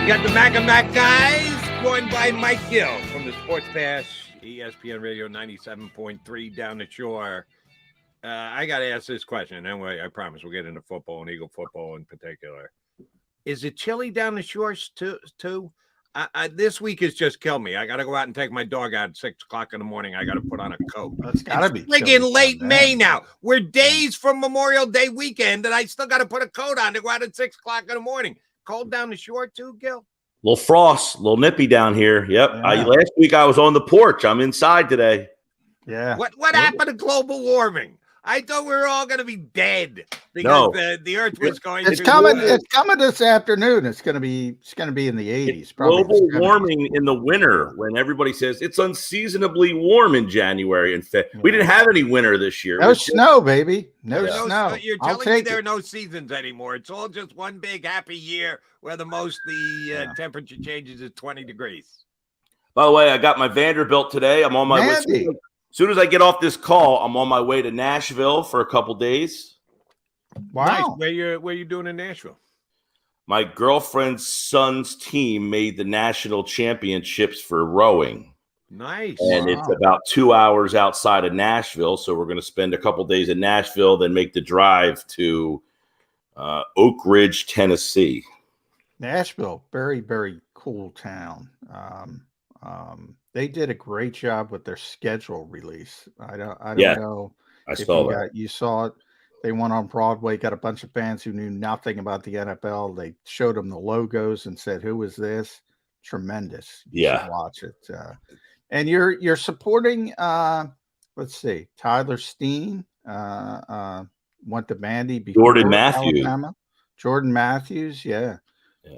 You got the Mac and Mac guys, joined by Mike Gill from the Sports Pass, ESPN Radio 97.3 down the shore. I got to ask this question. Anyway, I promise we'll get into football and Eagle football in particular. Is it chilly down the shores too? This week has just killed me. I got to go out and take my dog out at 6 o'clock in the morning. I got to put on a coat. That's got to be friggin' late May now. We're days from Memorial Day weekend, and I still got to put a coat on to go out at 6 o'clock in the morning. Cold down the shore too, Gill? Little frost, little nippy down here. Yep. Yeah. Last week I was on the porch. I'm inside today. Yeah. What happened to global warming? I thought we were all going to be dead because the Earth was going. It's coming this afternoon. It's going to be in the 80s. Global warming in the winter when everybody says it's unseasonably warm in January and February. We didn't have any winter this year. No snow, baby. No snow. You're telling me there are no seasons anymore. It's all just one big happy year where the temperature changes is 20 degrees. By the way, I got my Vanderbilt today. I'm on my way. As soon as I get off this call, I'm on my way to Nashville for a couple days. Wow. Nice. Where you doing in Nashville? My girlfriend's son's team made the national championships for rowing. Nice. And it's about 2 hours outside of Nashville. So we're going to spend a couple days in Nashville, then make the drive to Oak Ridge, Tennessee. Nashville, very, very cool town. They did a great job with their schedule release. I don't know. I saw that. You saw it. They went on Broadway, got a bunch of fans who knew nothing about the NFL. They showed them the logos and said, "Who is this?" Tremendous. You should watch it. And you're supporting. Let's see, Tyler Steen went to Bandy before Jordan Matthews. Alabama. Jordan Matthews, yeah.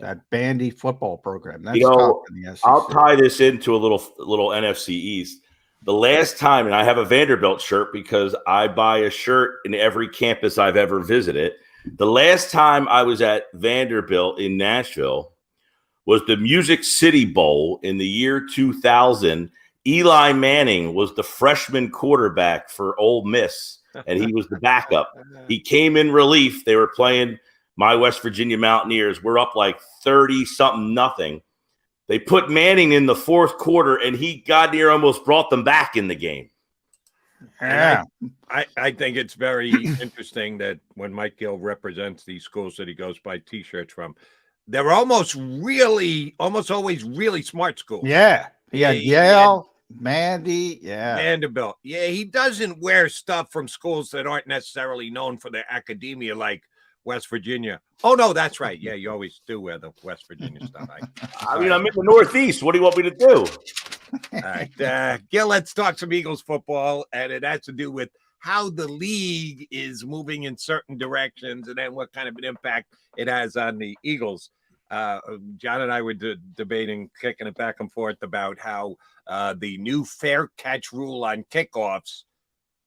That Bandy football program. That's tough in the SEC. I'll tie this into a little NFC East. The last time, and I have a Vanderbilt shirt because I buy a shirt in every campus I've ever visited. The last time I was at Vanderbilt in Nashville was the Music City Bowl in the year 2000. Eli Manning was the freshman quarterback for Ole Miss, and he was the backup. He came in relief. They were playing my West Virginia Mountaineers. We're up like 30-something. They put Manning in the fourth quarter, and he got near almost brought them back in the game. Yeah. I think it's very interesting that when Mike Gill represents these schools that he goes by T-shirts from, they're almost always really smart schools. Yeah. Yeah. Yale, Mandy, Vanderbilt. Yeah, he doesn't wear stuff from schools that aren't necessarily known for their academia like West Virginia. Oh, no, that's right. Yeah, you always do wear the West Virginia stuff. I'm in the Northeast. What do you want me to do? All right. Gil, let's talk some Eagles football, and it has to do with how the league is moving in certain directions and then what kind of an impact it has on the Eagles. John and I were debating, kicking it back and forth about how the new fair catch rule on kickoffs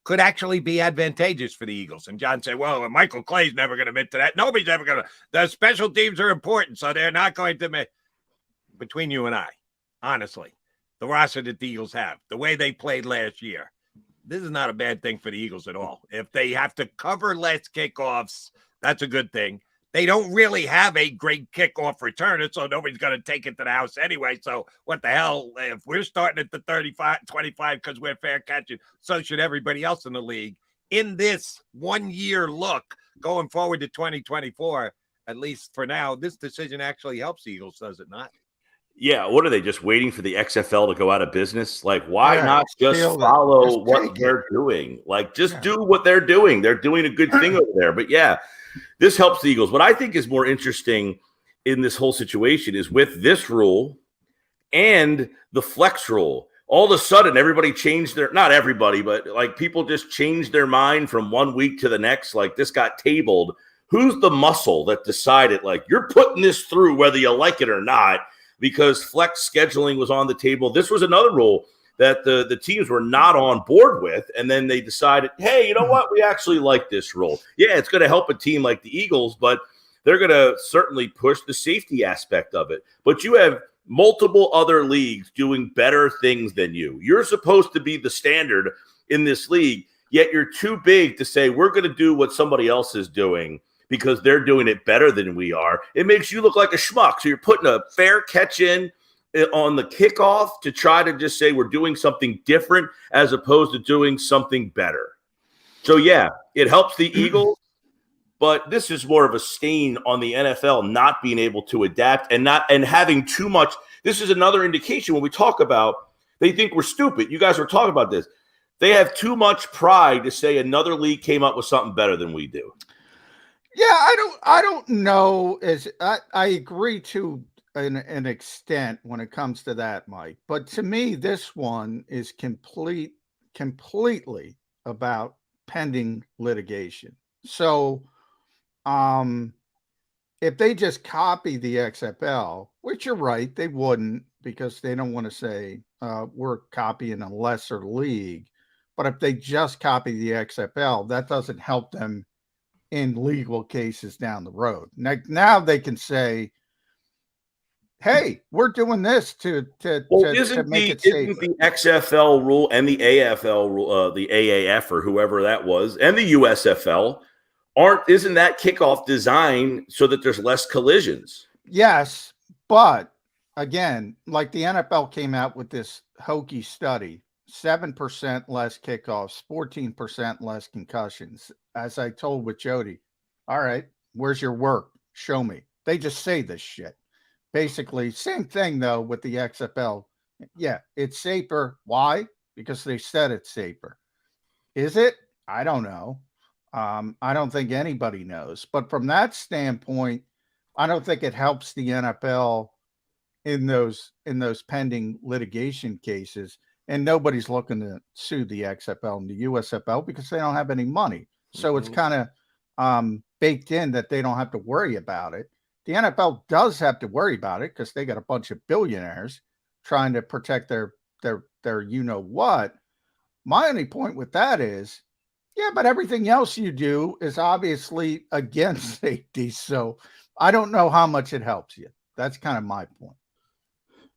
could actually be advantageous for the Eagles. And John said, well, Michael Clay's never going to admit to that. Nobody's ever going to. The special teams are important, so they're not going to admit. Between you and I, honestly, the roster that the Eagles have, the way they played last year, this is not a bad thing for the Eagles at all. If they have to cover less kickoffs, that's a good thing. They don't really have a great kickoff returner, so nobody's going to take it to the house anyway. So what the hell? If we're starting at the 25 because we're fair catching, so should everybody else in the league. In this 1 year look going forward to 2024, at least for now, this decision actually helps the Eagles, does it not? Yeah, what are they just waiting for the XFL to go out of business? Like, why not just follow what they're doing? Like, just do what they're doing. They're doing a good thing over there. But yeah, this helps the Eagles. What I think is more interesting in this whole situation is with this rule and the flex rule. All of a sudden, everybody changed their, not everybody, but like people just changed their mind from 1 week to the next. Like this got tabled. Who's the muscle that decided, like, you're putting this through whether you like it or not? Because flex scheduling was on the table. This was another rule that the teams were not on board with, and then they decided, hey, you know what? We actually like this rule. Yeah, it's going to help a team like the Eagles, but they're going to certainly push the safety aspect of it. But you have multiple other leagues doing better things than you. You're supposed to be the standard in this league, yet you're too big to say we're going to do what somebody else is doing because they're doing it better than we are, it makes you look like a schmuck. So you're putting a fair catch in on the kickoff to try to just say we're doing something different as opposed to doing something better. So, yeah, it helps the Eagles, but this is more of a stain on the NFL not being able to adapt and having too much. This is another indication when we talk about they think we're stupid. You guys were talking about this. They have too much pride to say another league came up with something better than we do. Yeah, I don't know. I agree to an extent when it comes to that, Mike. But to me, this one is completely about pending litigation. So, if they just copy the XFL, which you're right, they wouldn't, because they don't want to say we're copying a lesser league. But if they just copy the XFL, that doesn't help them in legal cases down the road. Now they can say, hey, we're doing this to make it safer. Isn't the XFL rule and the AFL rule, the AAF or whoever that was, and the USFL, isn't that kickoff designed so that there's less collisions? Yes, but again, like the NFL came out with this hokey study, 7% less kickoffs, 14% less concussions. As I told with Jody, all right, where's your work? Show me. They just say this shit. Basically, same thing, though, with the XFL. Yeah, it's safer. Why? Because they said it's safer. Is it? I don't know. I don't think anybody knows. But from that standpoint, I don't think it helps the NFL in those pending litigation cases. And nobody's looking to sue the XFL and the USFL because they don't have any money. So it's kind of baked in that they don't have to worry about it. The NFL does have to worry about it because they got a bunch of billionaires trying to protect their you know what. My only point with that is, yeah, but everything else you do is obviously against safety. So I don't know how much it helps you. That's kind of my point.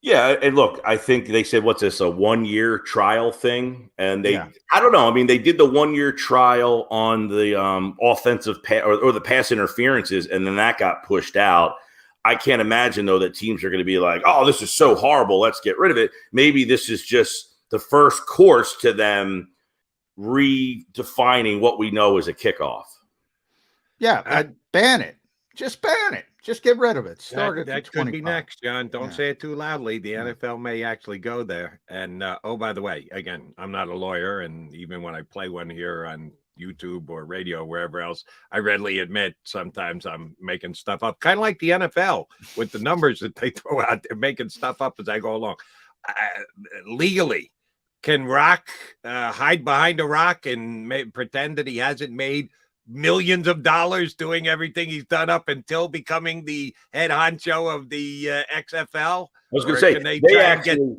Yeah, and look, I think they said, what's this, a 1-year trial thing? And I don't know. I mean, they did the 1-year trial on the offensive or the pass interferences, and then that got pushed out. I can't imagine, though, that teams are going to be like, oh, this is so horrible, let's get rid of it. Maybe this is just the first course to them redefining what we know as a kickoff. Yeah, ban it. Just ban it. Just get rid of it. That could be next, John. Don't say it too loudly. The NFL may actually go there. And, oh, by the way, again, I'm not a lawyer. And even when I play one here on YouTube or radio or wherever else, I readily admit sometimes I'm making stuff up. Kind of like the NFL with the numbers that they throw out. They're making stuff up as I go along. Legally, can Rock hide behind a rock and pretend that he hasn't made millions of dollars doing everything he's done up until becoming the head honcho of the XFL? I was going to say,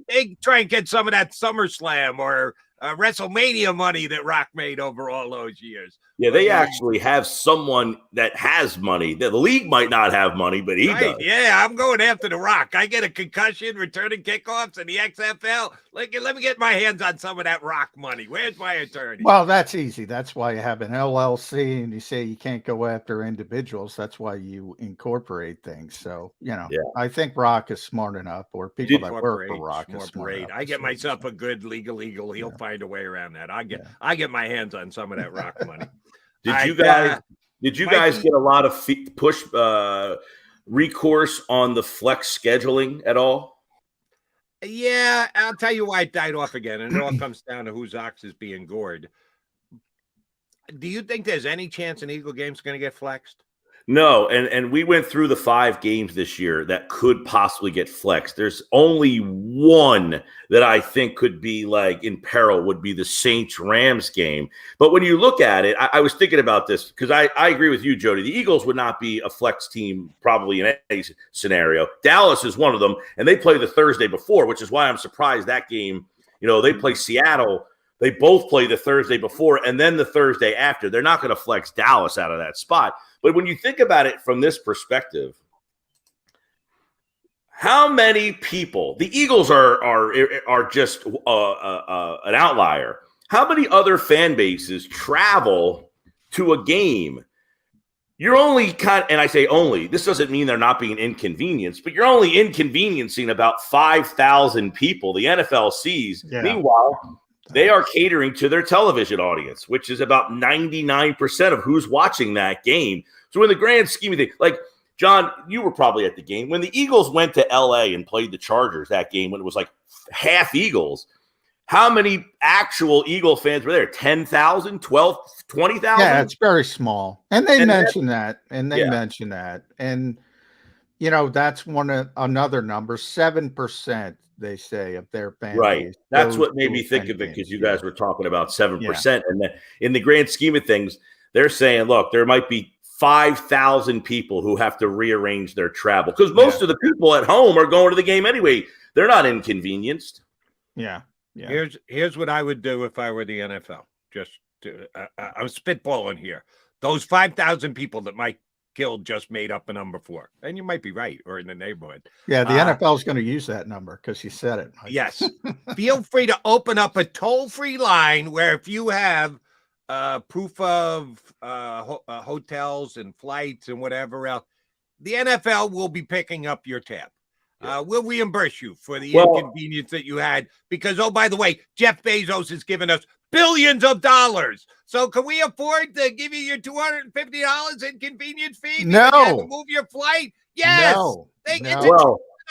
they try and get some of that SummerSlam or WrestleMania money that Rock made over all those years. Yeah, they actually have someone that has money. The league might not have money, but he does. Yeah, I'm going after the Rock. I get a concussion returning kickoffs in the XFL. Let me get my hands on some of that Rock money. Where's my attorney? Well, that's easy. That's why you have an LLC and you say you can't go after individuals. That's why you incorporate things. So, I think Rock is smart enough, or people that work for Rock is smart enough. I get myself a good legal. He'll find a way around that. I get my hands on some of that Rock money. Did you guys get a lot of recourse on the flex scheduling at all? Yeah, I'll tell you why it died off again, and it all comes down to whose ox is being gored. Do you think there's any chance an Eagle game's going to get flexed? No, and we went through the 5 games this year that could possibly get flexed. There's only one that I think could be like in peril, would be the Saints-Rams game. But when you look at it, I was thinking about this because I agree with you, Jody. The Eagles would not be a flex team probably in any scenario. Dallas is one of them, and they play the Thursday before, which is why I'm surprised that game, they play Seattle. They both play the Thursday before and then the Thursday after. They're not going to flex Dallas out of that spot. But when you think about it from this perspective, how many people, the Eagles are just an outlier. How many other fan bases travel to a game? you're only and I say only, this doesn't mean they're not being inconvenienced, but you're only inconveniencing about 5,000 people the NFL sees. Yeah. Meanwhile, they are catering to their television audience, which is about 99% of who's watching that game. So in the grand scheme of things, like, John, you were probably at the game. When the Eagles went to L.A. and played the Chargers that game, when it was like half Eagles, how many actual Eagle fans were there? 10,000, 12, 20,000? Yeah, it's very small. And they mentioned that. And they mentioned that. And, that's another number, 7%, they say, of their fan base. That's what made me think of it, because you guys were talking about 7%. Yeah. And then in the grand scheme of things, they're saying, look, there might be 5,000 people who have to rearrange their travel, because most of the people at home are going to the game anyway. They're not inconvenienced. Yeah. Here's what I would do if I were the NFL. I'm spitballing here. Those 5,000 people that Mike Gill just made up a number for, and you might be right, or in the neighborhood. Yeah, the NFL is going to use that number because you said it, Mike. Yes. Feel free to open up a toll-free line where if you have proof of hotels and flights and whatever else, the NFL will be picking up your tab. We'll reimburse you for the inconvenience that you had because, oh, by the way, Jeff Bezos has given us billions of dollars. So can we afford to give you your $250 inconvenience fee? No. You have to move your flight? Yes. No. It's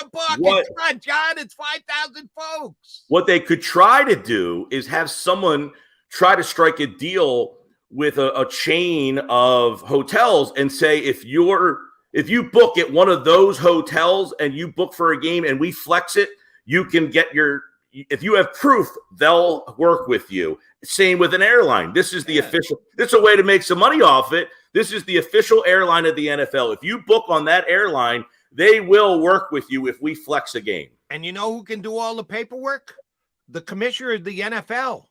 a buck. It's John. It's 5,000 folks. What they could try to do is have someone try to strike a deal with a chain of hotels and say, if you book at one of those hotels and you book for a game and we flex it, you can get if you have proof, they'll work with you. Same with an airline. This is the official. This is a way to make some money off it. This is the official airline of the NFL. If you book on that airline, they will work with you if we flex a game. And you know who can do all the paperwork? The commissioner of the NFL,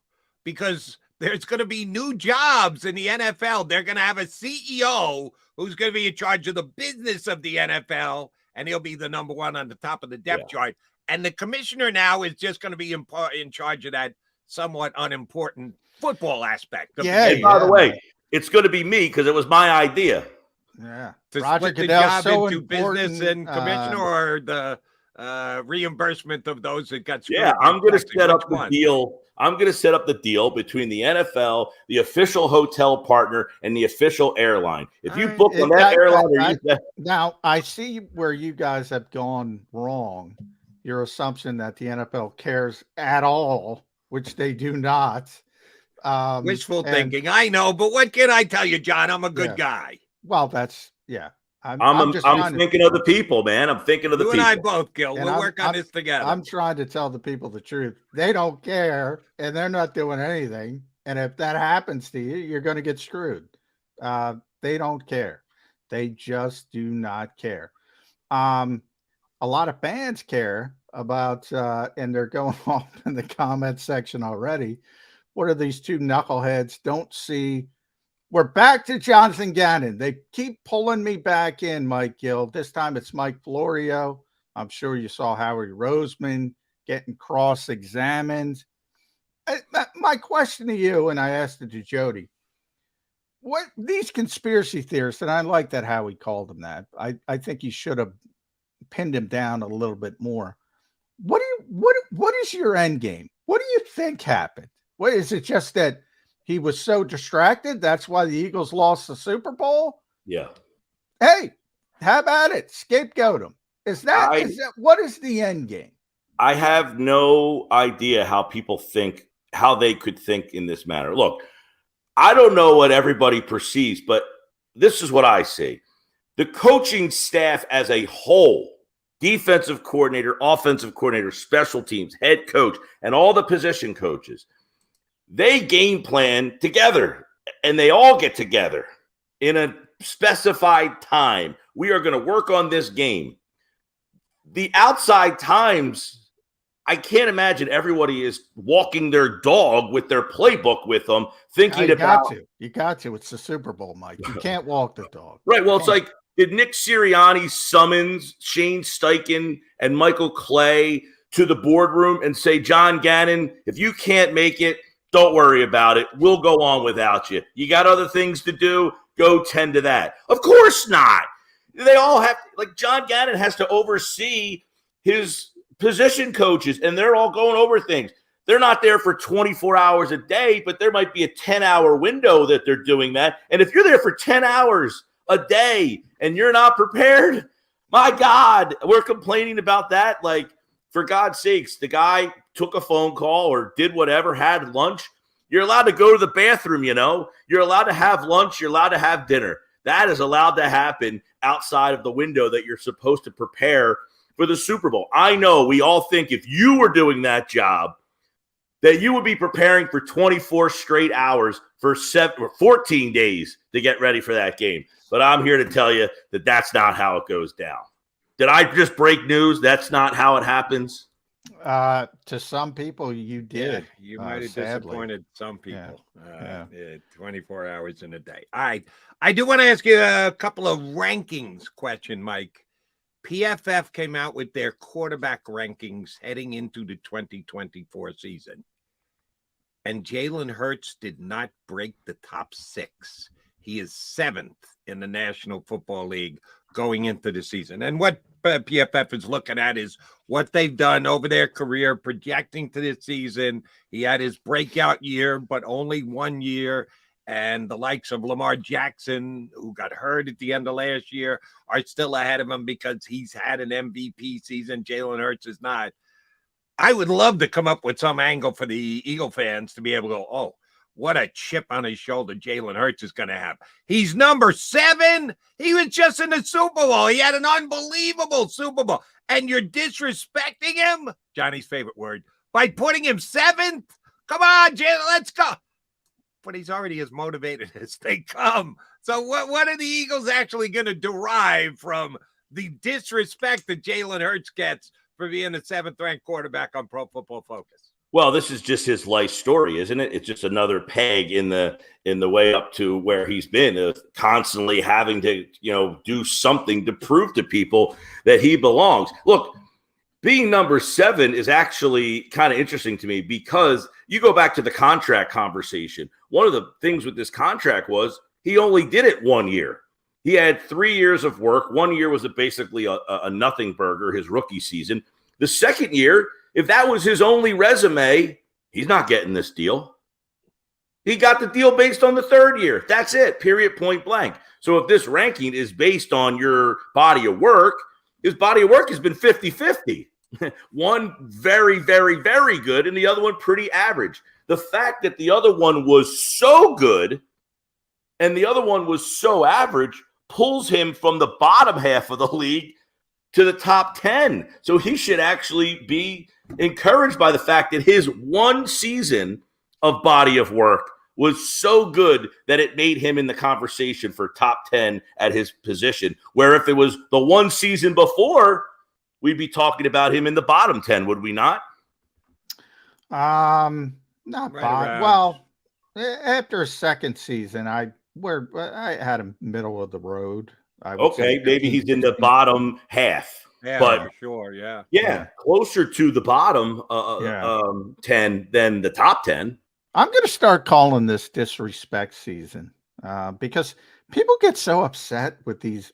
because there's going to be new jobs in the NFL. They're going to have a CEO who's going to be in charge of the business of the NFL, and he'll be the number one on the top of the depth chart. And the commissioner now is just going to be in charge of that somewhat unimportant football aspect. And by the way, it's going to be me because it was my idea. Yeah. To split the job into business and commissioner, or the reimbursement of those that got screwed. Yeah, I'm going to set up the deal. I'm going to set up the deal between the NFL, the official hotel partner, and the official airline. If you book on that airline, now I see where you guys have gone wrong. Your assumption that the NFL cares at all, which they do not. Wishful thinking, I know, but what can I tell you, John? I'm a good guy. Well, that's I'm thinking of the people, man. I'm thinking of the people. You and I both, Gill. We'll work on this together. I'm trying to tell the people the truth. They don't care, and they're not doing anything. And if that happens to you, you're going to get screwed. They don't care. They just do not care. A lot of fans care about, and they're going off in the comment section already. What are these two knuckleheads? Don't see. We're back to Jonathan Gannon. They keep pulling me back in, Mike Gill. This time it's Mike Florio. I'm sure you saw Howie Roseman getting cross-examined. My question to you, and I asked it to Jody, what these conspiracy theorists, and I like that Howie called them that. I think he should have pinned him down a little bit more. What is your end game? What do you think happened? What is it? Just that he was so distracted? That's why the Eagles lost the Super Bowl? Yeah. Hey, how about it? Scapegoat him. Is that what is the end game? I have no idea how people think, how they could think in this matter. Look, I don't know what everybody perceives, but this is what I see. The coaching staff as a whole, defensive coordinator, offensive coordinator, special teams, head coach, and all the position coaches, they game plan together, and they all get together in a specified time. We are going to work on this game. The outside times, I can't imagine everybody is walking their dog with their playbook with them, thinking about. You got to. It's the Super Bowl, Mike. You can't walk the dog. Right. Well, it's like, did Nick Sirianni summons Shane Steichen and Michael Clay to the boardroom and say, John Gannon, if you can't make it, don't worry about it. We'll go on without you. You got other things to do. go tend to that. Of course not. They all have, like John Gannon has to oversee his position coaches, and they're all going over things. They're not there for 24 hours a day, but there might be a 10-hour window that they're doing that. And if you're there for 10 hours a day and you're not prepared, my God, we're complaining about that. Like, for God's sakes, the guy took a phone call or did whatever, had lunch. You're allowed to go to the bathroom, You're allowed to have lunch. You're allowed to have dinner. That is allowed to happen outside of the window that you're supposed to prepare for the Super Bowl. I know we all think if you were doing that job, that you would be preparing for 24 straight hours for 14 days to get ready for that game. But I'm here to tell you that that's not how it goes down. Did I just break news? That's not how it happens. To some people, you did. Yeah, you might have disappointed some people. 24 hours in a day. All right. I do want to ask you a couple of rankings question, Mike. PFF came out with their quarterback rankings heading into the 2024 season. And Jalen Hurts did not break the top 6. He is 7th in the National Football League going into the season. And what PFF is looking at is what they've done over their career, projecting to this season. He had his breakout year, but only 1 year. And the likes of Lamar Jackson, who got hurt at the end of last year, are still ahead of him because he's had an MVP season. Jalen Hurts is not. I would love to come up with some angle for the Eagle fans to be able to go, oh, what a chip on his shoulder Jalen Hurts is going to have. He's number 7. He was just in the Super Bowl. He had an unbelievable Super Bowl. And you're disrespecting him, Johnny's favorite word, by putting him 7th? Come on, Jalen, let's go. But he's already as motivated as they come. So what are the Eagles actually going to derive from the disrespect that Jalen Hurts gets for being the 7th-ranked quarterback on Pro Football Focus? Well, this is just his life story, isn't it? It's just another peg in the way up to where he's been, constantly having to, do something to prove to people that he belongs. Look, being number 7 is actually kind of interesting to me because you go back to the contract conversation. One of the things with this contract was he only did it 1 year. He had 3 years of work. 1 year was basically a nothing burger, his rookie season. The second year, if that was his only resume, he's not getting this deal. He got the deal based on the 3rd year. That's it, period, point blank. So if this ranking is based on your body of work, his body of work has been 50-50. One very, very, very good, and the other one pretty average. The fact that the other one was so good and the other one was so average pulls him from the bottom half of the league to the top 10. So he should actually be encouraged by the fact that his one season of body of work was so good that it made him in the conversation for top 10 at his position, where if it was the one season before, we'd be talking about him in the bottom 10, would we not? Not right bad. Well, after a second season, I had him middle of the road. Okay, maybe he's in the bottom half. Yeah, but for sure, yeah, closer to the bottom 10 than the top 10. I'm going to start calling this disrespect season because people get so upset with these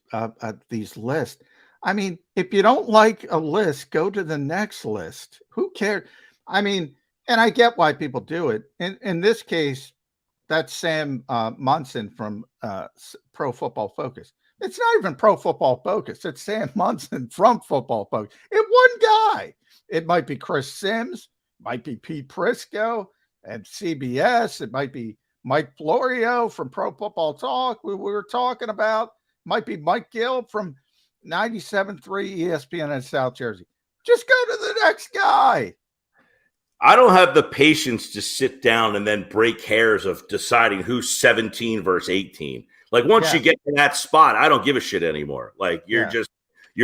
lists. I mean, if you don't like a list, go to the next list. Who cares? I mean, and I get why people do it. In this case, that's Sam Munson from Pro Football Focus. It's not even Pro Football Focus. It's Sam Munson from Football Focus. It's one guy. It might be Chris Sims, might be Pete Prisco and CBS. It might be Mike Florio from Pro Football Talk. We were talking about. Might be Mike Gill from 97.3 ESPN in South Jersey. Just go to the next guy. I don't have the patience to sit down and then break hairs of deciding who's 17 versus 18. Like once you get to that spot, I don't give a shit anymore. Like you're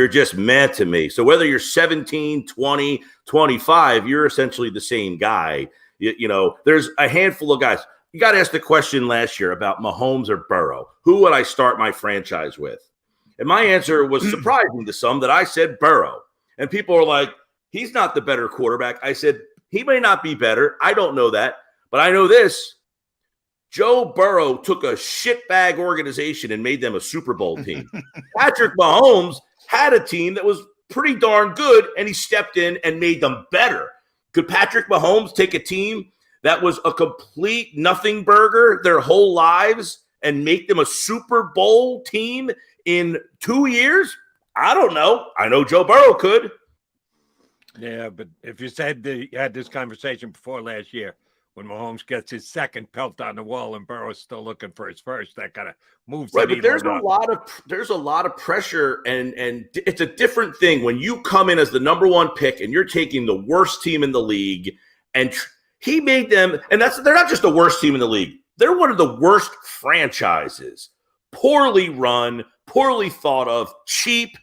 just mad to me. So whether you're 17, 20, 25, you're essentially the same guy. You know, there's a handful of guys. You got to ask the question last year about Mahomes or Burrow. Who would I start my franchise with? And my answer was surprising to some that I said Burrow. And people are like, he's not the better quarterback. I said, he may not be better. I don't know that. But I know this. Joe Burrow took a shitbag organization and made them a Super Bowl team. Patrick Mahomes had a team that was pretty darn good, and he stepped in and made them better. Could Patrick Mahomes take a team that was a complete nothing burger their whole lives and make them a Super Bowl team in 2 years? I don't know. I know Joe Burrow could. Yeah, but if you said that you had this conversation before last year, when Mahomes gets his second pelt on the wall and Burrow's still looking for his first, that kind of moves. Right, but there's a lot of pressure, and it's a different thing when you come in as the number one pick and you're taking the worst team in the league, and he made them, and they're not just the worst team in the league. They're one of the worst franchises, poorly run, poorly thought of, cheap,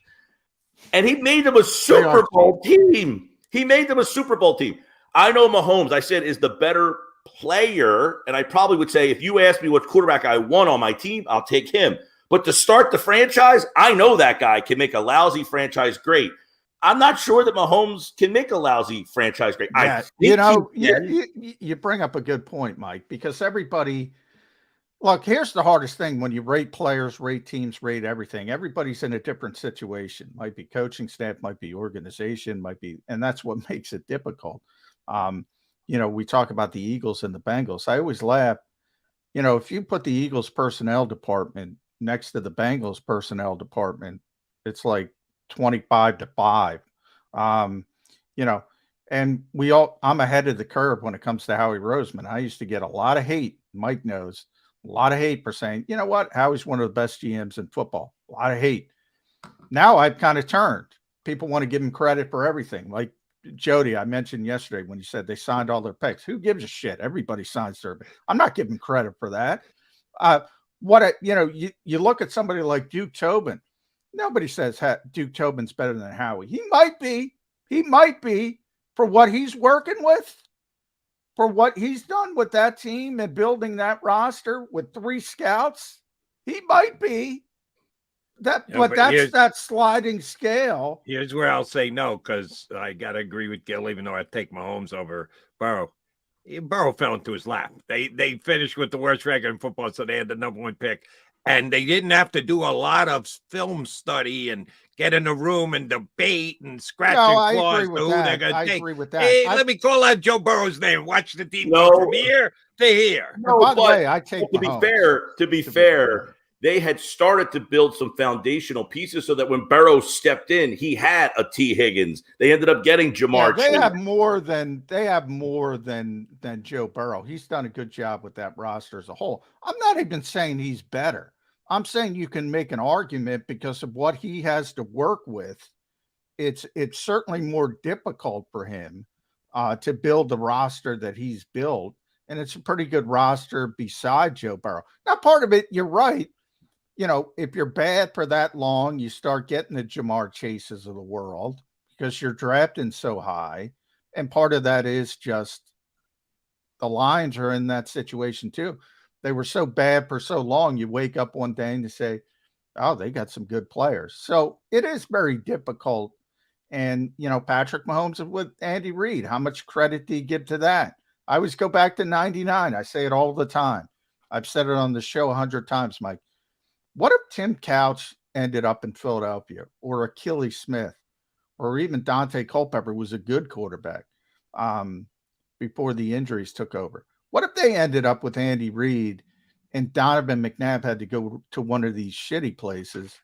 and he made them a Super Bowl team. He made them a Super Bowl team. I know Mahomes, I said, is the better player, and I probably would say if you ask me what quarterback I want on my team, I'll take him. But to start the franchise, I know that guy can make a lousy franchise great. I'm not sure that Mahomes can make a lousy franchise great. Yeah, you bring up a good point, Mike, because everybody – look, here's the hardest thing when you rate players, rate teams, rate everything. Everybody's in a different situation. Might be coaching staff, might be organization, might be – and that's what makes it difficult. We talk about the Eagles and the Bengals. I always laugh, if you put the Eagles personnel department next to the Bengals personnel department, it's like 25-5. And I'm ahead of the curve when it comes to Howie Roseman. I used to get a lot of hate. Mike knows a lot of hate for saying, you know what? Howie's one of the best GMs in football. A lot of hate. Now I've kind of turned. People want to give him credit for everything. Like Jody, I mentioned yesterday when you said they signed all their picks. Who gives a shit? Everybody signs their picks. I'm not giving credit for that. You look at somebody like Duke Tobin. Nobody says Duke Tobin's better than Howie. He might be. He might be for what he's working with, for what he's done with that team and building that roster with 3 scouts. He might be. That's that sliding scale. Here's where I'll say no, because I got to agree with Gill, even though I take Mahomes over Burrow. Burrow fell into his lap. They finished with the worst record in football, so they had the number 1 pick. And they didn't have to do a lot of film study and get in a room and debate and scratch and claws. I agree with that. Hey, let me call out Joe Burrow's name. Watch the team go from here to here. No, by the way, I take to be fair, they had started to build some foundational pieces so that when Burrow stepped in, he had a T. Higgins. They ended up getting Jamar. Yeah, they have more than Joe Burrow. He's done a good job with that roster as a whole. I'm not even saying he's better. I'm saying you can make an argument because of what he has to work with. It's certainly more difficult for him to build the roster that he's built, and it's a pretty good roster beside Joe Burrow. Now, part of it, you're right. If you're bad for that long, you start getting the Jamar Chases of the world because you're drafting so high. And part of that is just the Lions are in that situation too. They were so bad for so long. You wake up one day and you say, oh, they got some good players. So it is very difficult. And, Patrick Mahomes with Andy Reid, how much credit do you give to that? I always go back to 99. I say it all the time. I've said it on the show 100 times, Mike. What if Tim Couch ended up in Philadelphia, or Achilles Smith, or even Dante Culpepper was a good quarterback before the injuries took over? What if they ended up with Andy Reid and Donovan McNabb had to go to one of these shitty places?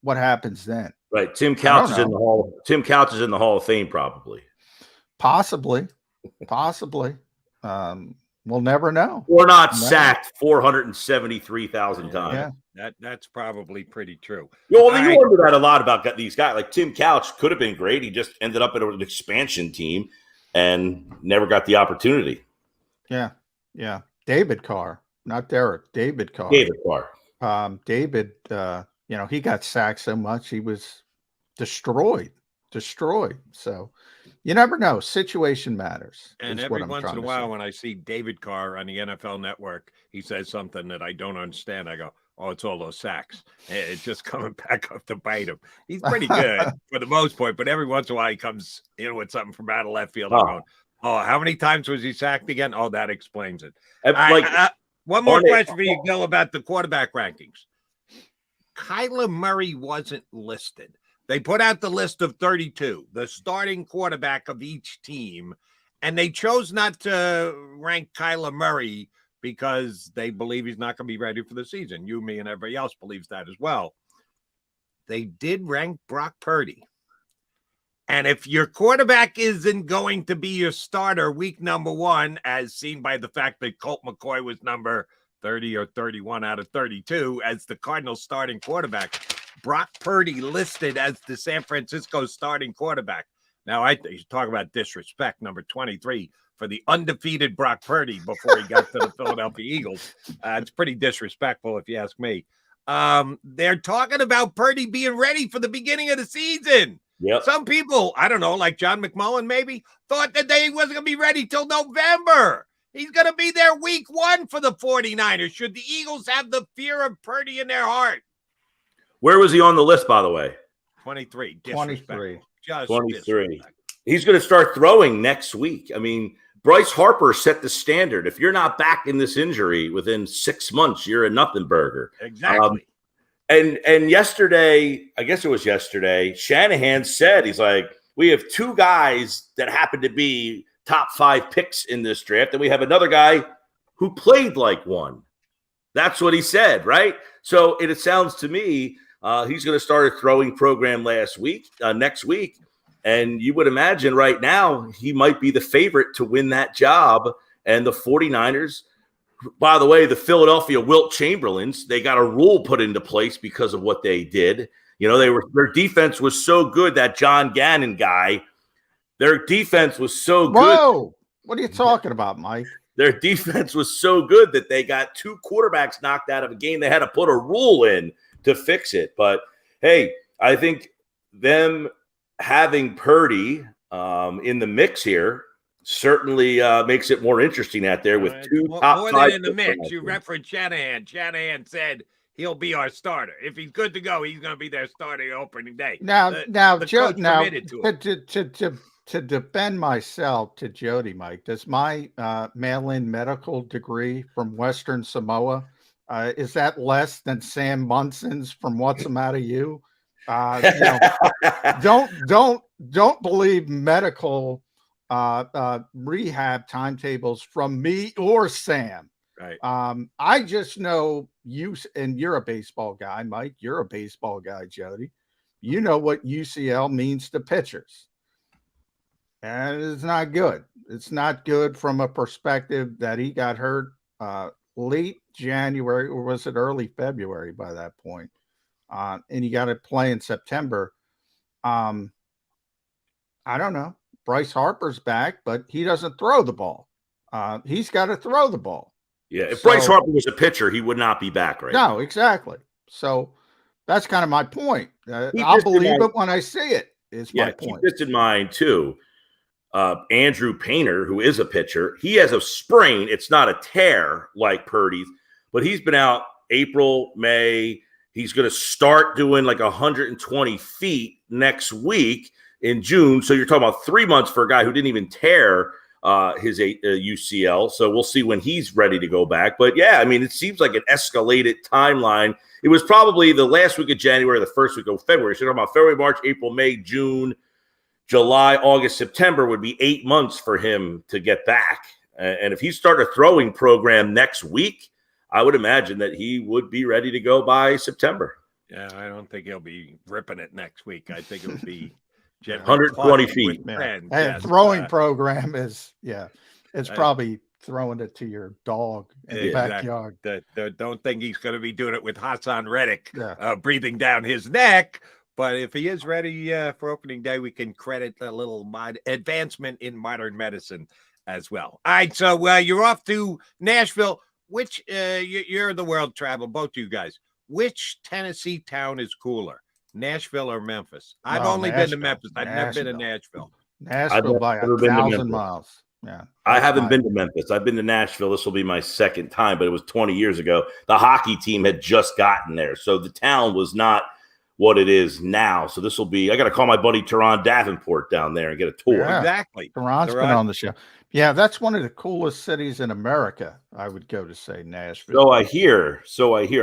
What happens then? Right. Tim Couch is in the Hall of Fame, probably. Possibly. We'll never know. Or not sacked 473,000 times. Yeah. That's probably pretty true. You wonder that a lot about these guys. Like Tim Couch could have been great. He just ended up in an expansion team and never got the opportunity. Yeah. David Carr, not Derek. David Carr. David, he got sacked so much he was destroyed. So you never know. Situation matters. And every once in a while, when I see David Carr on the NFL Network, he says something that I don't understand. I go, oh, it's all those sacks. It's just coming back up to bite him. He's pretty good for the most part, but every once in a while he comes in with something from out of left field. I'm going, oh, how many times was he sacked again? Oh, that explains it. One more question for you, Gill, about the quarterback rankings. Kyler Murray wasn't listed. They put out the list of 32, the starting quarterback of each team, and they chose not to rank Kyler Murray because they believe he's not going to be ready for the season. You, me, and everybody else believes that as well. They did rank Brock Purdy. And if your quarterback isn't going to be your starter week number 1, as seen by the fact that Colt McCoy was number 30 or 31 out of 32 as the Cardinals starting quarterback, Brock Purdy listed as the San Francisco starting quarterback. Now, I think you talk about disrespect, number 23 for the undefeated Brock Purdy before he got to the Philadelphia Eagles. It's pretty disrespectful if you ask me. They're talking about Purdy being ready for the beginning of the season. Yep. Some people, I don't know, like John McMullen maybe, thought that he wasn't going to be ready till November. He's going to be there week 1 for the 49ers. Should the Eagles have the fear of Purdy in their heart? Where was he on the list, by the way? 23. 23. Just 23. He's going to start throwing next week. I mean, Bryce Harper set the standard. If you're not back in this injury within 6 months, you're a nothing burger. Exactly. And yesterday, I guess it was yesterday, Shanahan said, he's like, we have 2 guys that happen to be top 5 picks in this draft, and we have another guy who played like one. That's what he said, right? So it sounds to me he's going to start a throwing program next week, and you would imagine right now he might be the favorite to win that job. And the 49ers, by the way, the Philadelphia Wilt Chamberlains, they got a rule put into place because of what they did. You know, their defense was so good, that John Gannon guy, their defense was so good. Whoa, what are you talking about, Mike? Their defense was so good that they got 2 quarterbacks knocked out of a game. They had to put a rule in to fix it. But, hey, I think them having Purdy in the mix here certainly makes it more interesting out there with 2 top more 5. than in the mix. You referenced Shanahan. Shanahan said he'll be our starter. If he's good to go, he's going to be their starter opening day. Now, Joe, to to defend myself to Jody, Mike, does my mail-in medical degree from Western Samoa, is that less than Sam Munson's from What's the Matter You? Don't believe medical rehab timetables from me or Sam. Right. I just know you, and you're a baseball guy, Mike. You're a baseball guy, Jody. You know what UCL means to pitchers. And it's not good. It's not good from a perspective that he got hurt late January, or was it early February by that point? And he got to play in September. I don't know. Bryce Harper's back, but he doesn't throw the ball. He's got to throw the ball. Yeah, if Bryce Harper was a pitcher, he would not be back right now. No, exactly. So that's kind of my point. I'll believe it when I see it, is my point. Keep this in mind, too. Andrew Painter, who is a pitcher, he has a sprain. It's not a tear like Purdy's, but he's been out April, May. He's going to start doing like 120 feet next week in June. So you're talking about 3 months for a guy who didn't even tear his UCL. So we'll see when he's ready to go back. But yeah, I mean, it seems like an escalated timeline. It was probably the last week of January, the first week of February. So you're talking about February, March, April, May, June, July, August, September would be 8 months for him to get back. And if he started a throwing program next week, I would imagine that he would be ready to go by September. Yeah, I don't think he'll be ripping it next week. I think it'll be 120 feet. And throwing program is, it's probably throwing it to your dog in the backyard. Don't think he's going to be doing it with Hassan Reddick breathing down his neck. But if he is ready for opening day, we can credit a little advancement in modern medicine as well. All right, so you're off to Nashville. Which you're the world travel, both you guys. Which Tennessee town is cooler, Nashville or Memphis? I've only been to Memphis. I've never been to Nashville. Nashville by 1,000 miles. Yeah, I haven't been to Memphis. I've been to Nashville. This will be my second time, but it was 20 years ago. The hockey team had just gotten there, so the town was not what it is now. So this will be, I got to call my buddy Teron Davenport down there and get a tour. Yeah, exactly. Teron's been on the show. Yeah, that's one of the coolest cities in America. I would go to say Nashville. So I hear.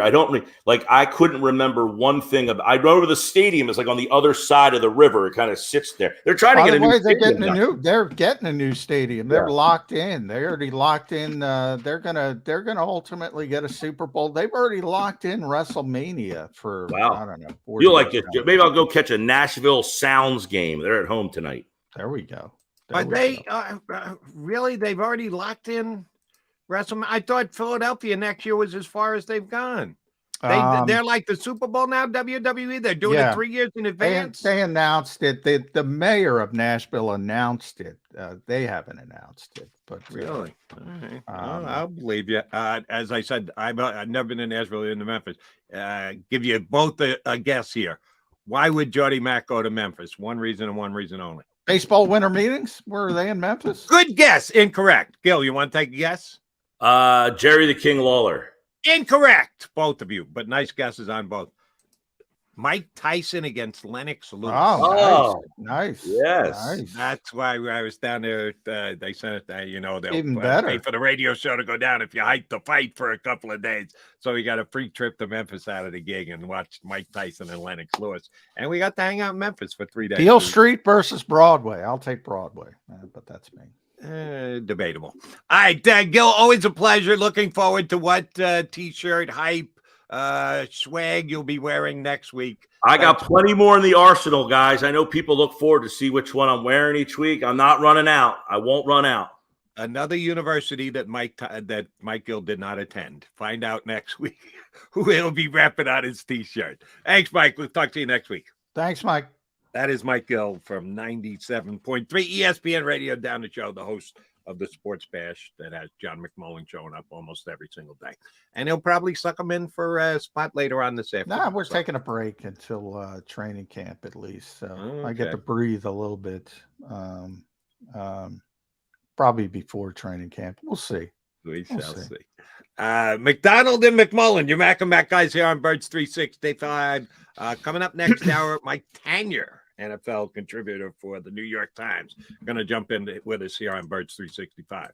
I don't I couldn't remember one thing about. I remember the stadium is like on the other side of the river. It kind of sits there. They're trying to get a new stadium. They're getting a new stadium. They're locked in. They already locked in. They're gonna ultimately get a Super Bowl. They've already locked in WrestleMania for I don't know. You'll like it. Maybe I'll go catch a Nashville Sounds game. They're at home tonight. There we go. Are they really? They've already locked in WrestleMania. I thought Philadelphia next year was as far as they've gone. They're like the Super Bowl now. WWE. They're doing it 3 years in advance. They announced it. The mayor of Nashville announced it. They haven't announced it, but really, all right. I'll believe you. As I said, I've never been to Nashville or into Memphis. Give you both a guess here. Why would Jody Mack go to Memphis? One reason and one reason only. Baseball winter meetings? Were they in Memphis? Good guess. Incorrect. Gill, you want to take a guess? Jerry the King Lawler. Incorrect. Both of you, but nice guesses on both. Mike Tyson against Lennox Lewis. Oh, nice. Yes. Nice. That's why I was down there. They sent it there. They'll even better pay for the radio show to go down if you hike the fight for a couple of days. So we got a free trip to Memphis out of the gig and watched Mike Tyson and Lennox Lewis. And we got to hang out in Memphis for 3 days. Beale Street versus Broadway. I'll take Broadway, but that's me. Debatable. All right, Gill, always a pleasure. Looking forward to what T-shirt, hype, swag you'll be wearing next week. I got plenty more in the arsenal, guys. I know people look forward to see which one I'm wearing each week. I'm not running out. I won't run out. Another university that Mike Gill did not attend. Find out next week who will be repping on his T-shirt. Thanks, Mike. We'll talk to you next week. Thanks, Mike. That is Mike Gill from 97.3 ESPN Radio down the show, the host of the Sports Bash that has John McMullen showing up almost every single day. And he'll probably suck him in for a spot later on this afternoon. Nah, we're taking a break until training camp at least. So I get to breathe a little bit. Probably before training camp. We'll see. We shall see. McDonald and McMullen, your Mac and Mac guys here on Birds 365. Coming up next hour, Mike Tanier, NFL contributor for the New York Times, going to jump in with us here on Birds 365.